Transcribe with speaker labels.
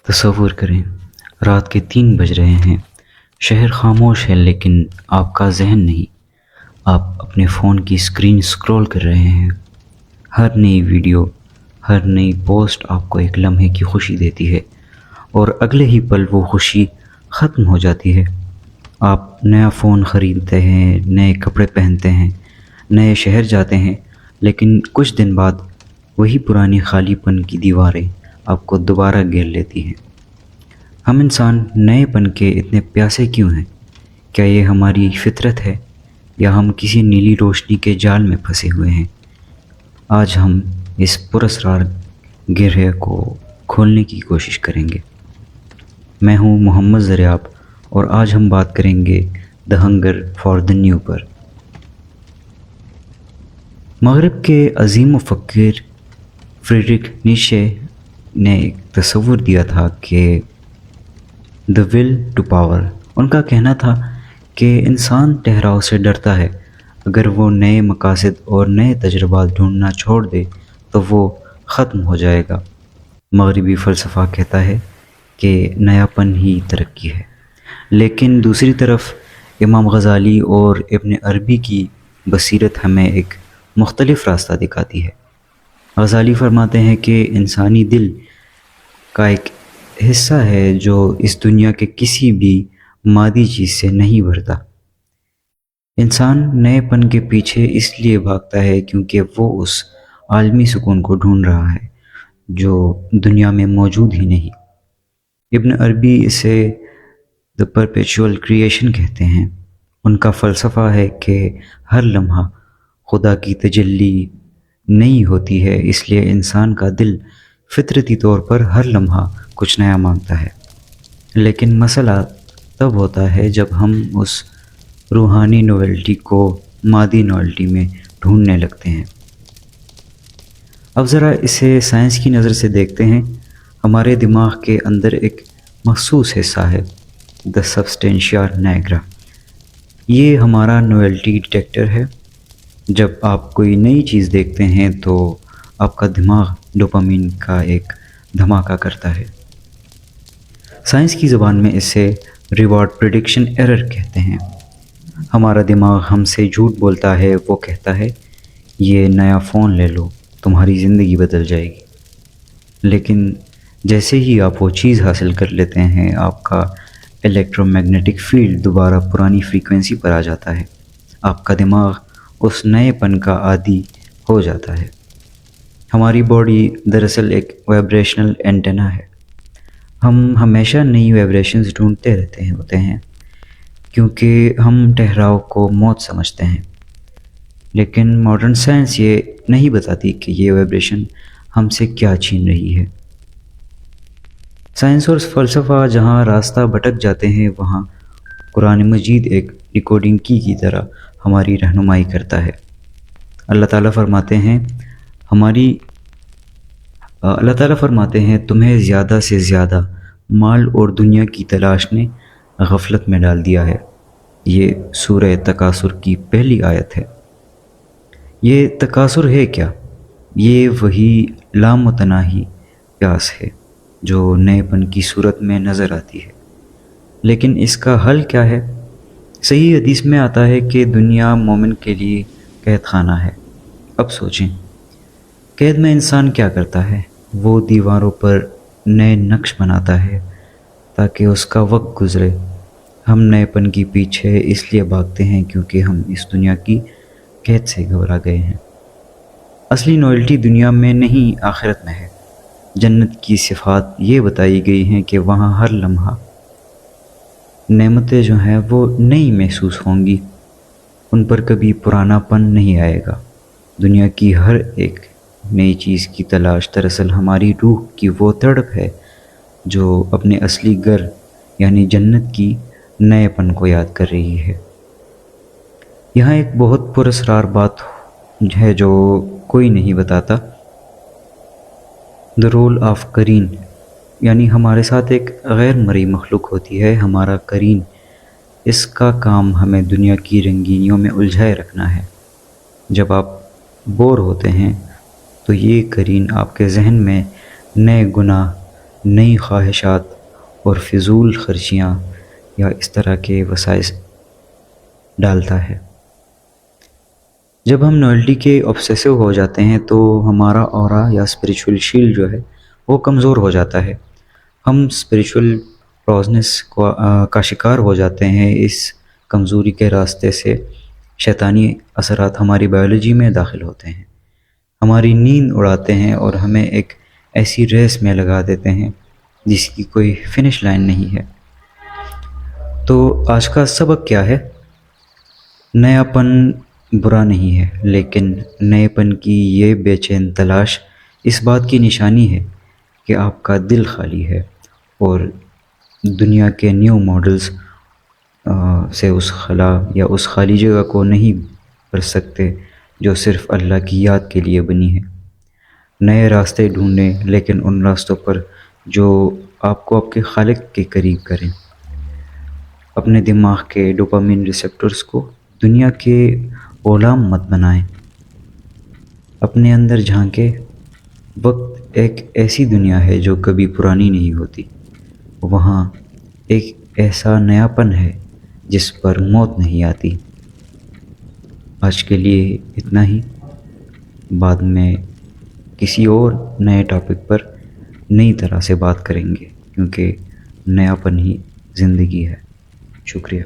Speaker 1: تصور کریں، رات کے 3 بج رہے ہیں، شہر خاموش ہے لیکن آپ کا ذہن نہیں۔ آپ اپنے فون کی اسکرین اسکرول کر رہے ہیں۔ ہر نئی ویڈیو، ہر نئی پوسٹ آپ کو ایک لمحے کی خوشی دیتی ہے، اور اگلے ہی پل وہ خوشی ختم ہو جاتی ہے۔ آپ نیا فون خریدتے ہیں، نئے کپڑے پہنتے ہیں، نئے شہر جاتے ہیں، لیکن کچھ دن بعد وہی پرانی خالی پن کی دیواریں آپ کو دوبارہ گھیر لیتی ہیں۔ ہم انسان نئے پن کے اتنے پیاسے کیوں ہیں؟ کیا یہ ہماری فطرت ہے، یا ہم کسی نیلی روشنی کے جال میں پھنسے ہوئے ہیں؟ آج ہم اس پراسرار گرہ کو کھولنے کی کوشش کریں گے۔ میں ہوں محمد زریاب، اور آج ہم بات کریں گے دی ہنگر فار دی نیو پر۔ مغرب کے عظیم مفکر فریڈرک نیچے نے ایک تصور دیا تھا کہ دی ول ٹو پاور۔ ان کا کہنا تھا کہ انسان ٹھہراؤ سے ڈرتا ہے۔ اگر وہ نئے مقاصد اور نئے تجربات ڈھونڈنا چھوڑ دے تو وہ ختم ہو جائے گا۔ مغربی فلسفہ کہتا ہے کہ نیا پن ہی ترقی ہے، لیکن دوسری طرف امام غزالی اور ابن عربی کی بصیرت ہمیں ایک مختلف راستہ دکھاتی ہے۔ غزالی فرماتے ہیں کہ انسانی دل کا ایک حصہ ہے جو اس دنیا کے کسی بھی مادی چیز سے نہیں بھرتا۔ انسان نئے پن کے پیچھے اس لیے بھاگتا ہے کیونکہ وہ اس عالمی سکون کو ڈھونڈ رہا ہے جو دنیا میں موجود ہی نہیں۔ ابن عربی اسے دی پرپیچول کریشن کہتے ہیں۔ ان کا فلسفہ ہے کہ ہر لمحہ خدا کی تجلی نئی ہوتی ہے، اس لیے انسان کا دل فطرتی طور پر ہر لمحہ کچھ نیا مانگتا ہے۔ لیکن مسئلہ تب ہوتا ہے جب ہم اس روحانی نویلٹی کو مادی نویلٹی میں ڈھونڈنے لگتے ہیں۔ اب ذرا اسے سائنس کی نظر سے دیکھتے ہیں۔ ہمارے دماغ کے اندر ایک مخصوص حصہ ہے، دی سبسٹینشیا نیگرا۔ یہ ہمارا نویلٹی ڈیٹیکٹر ہے۔ جب آپ کوئی نئی چیز دیکھتے ہیں تو آپ کا دماغ ڈوپامین کا ایک دھماکہ کرتا ہے۔ سائنس کی زبان میں اسے ریوارڈ پریڈکشن ایرر کہتے ہیں۔ ہمارا دماغ ہم سے جھوٹ بولتا ہے، وہ کہتا ہے یہ نیا فون لے لو، تمہاری زندگی بدل جائے گی۔ لیکن جیسے ہی آپ وہ چیز حاصل کر لیتے ہیں، آپ کا الیکٹرو میگنیٹک فیلڈ دوبارہ پرانی فریکوینسی پر آ جاتا ہے۔ آپ کا دماغ اس نئے پن کا عادی ہو جاتا ہے۔ ہماری باڈی دراصل ایک وائبریشنل اینٹینا ہے۔ ہم ہمیشہ نئی وائبریشنز ڈھونڈتے رہتے ہوتے ہیں کیونکہ ہم ٹھہراؤ کو موت سمجھتے ہیں۔ لیکن ماڈرن سائنس یہ نہیں بتاتی کہ یہ وائبریشن ہم سے کیا چھین رہی ہے۔ سائنس اور فلسفہ جہاں راستہ بھٹک جاتے ہیں، وہاں قرآن مجید ایک ڈیکوڈنگ کی طرح ہماری رہنمائی کرتا ہے۔ اللہ تعالیٰ فرماتے ہیں تمہیں زیادہ سے زیادہ مال اور دنیا کی تلاش نے غفلت میں ڈال دیا ہے۔ یہ سورہ تکاثر کی پہلی آیت ہے۔ یہ تکاثر ہے کیا؟ یہ وہی لامتناہی پیاس ہے جو نئے پن کی صورت میں نظر آتی ہے۔ لیکن اس کا حل کیا ہے؟ صحیح حدیث میں آتا ہے کہ دنیا مومن کے لیے قید خانہ ہے۔ اب سوچیں، قید میں انسان کیا کرتا ہے؟ وہ دیواروں پر نئے نقش بناتا ہے تاکہ اس کا وقت گزرے۔ ہم نئے پن کے پیچھے اس لیے بھاگتے ہیں کیونکہ ہم اس دنیا کی قید سے گھبرا گئے ہیں۔ اصلی نویلٹی دنیا میں نہیں، آخرت میں ہے۔ جنت کی صفات یہ بتائی گئی ہیں کہ وہاں ہر لمحہ نعمتیں جو ہیں وہ نئی محسوس ہوں گی، ان پر کبھی پرانا پن نہیں آئے گا۔ دنیا کی ہر ایک نئی چیز کی تلاش دراصل ہماری روح کی وہ تڑپ ہے جو اپنے اصلی گھر یعنی جنت کی نئے پن کو یاد کر رہی ہے۔ یہاں ایک بہت پراسرار بات ہے جو کوئی نہیں بتاتا۔ دی رول آف قرین، یعنی ہمارے ساتھ ایک غیر مرئی مخلوق ہوتی ہے، ہمارا قرین۔ اس کا کام ہمیں دنیا کی رنگینیوں میں الجھائے رکھنا ہے۔ جب آپ بور ہوتے ہیں تو یہ قرین آپ کے ذہن میں نئے گناہ، نئی خواہشات اور فضول خرچیاں یا اس طرح کے وسائل ڈالتا ہے۔ جب ہم نوئلٹی کے obsessive ہو جاتے ہیں تو ہمارا اورا یا اسپریچول شیلڈ جو ہے وہ کمزور ہو جاتا ہے۔ ہم اسپریچول پروزنس کا شکار ہو جاتے ہیں۔ اس کمزوری کے راستے سے شیطانی اثرات ہماری بائیولوجی میں داخل ہوتے ہیں، ہماری نیند اڑاتے ہیں اور ہمیں ایک ایسی ریس میں لگا دیتے ہیں جس کی کوئی فنش لائن نہیں ہے۔ تو آج کا سبق کیا ہے؟ نیا پن برا نہیں ہے، لیکن نئے پن کی یہ بے چین تلاش اس بات کی نشانی ہے کہ آپ کا دل خالی ہے اور دنیا کے نیو ماڈلز سے اس خلا یا اس خالی جگہ کو نہیں بھر سکتے جو صرف اللہ کی یاد کے لیے بنی ہے۔ نئے راستے ڈھونڈیں، لیکن ان راستوں پر جو آپ کو آپ کے خالق کے قریب کریں۔ اپنے دماغ کے ڈوپامین ریسیپٹرز کو دنیا کے غلام مت بنائیں۔ اپنے اندر جھانکیں۔ وقت ایک ایسی دنیا ہے جو کبھی پرانی نہیں ہوتی۔ وہاں ایک ایسا نیا پن ہے جس پر موت نہیں آتی۔ آج کے لیے اتنا ہی۔ بعد میں کسی اور نئے ٹاپک پر نئی طرح سے بات کریں گے، کیونکہ نیا پن ہی زندگی ہے۔ شکریہ۔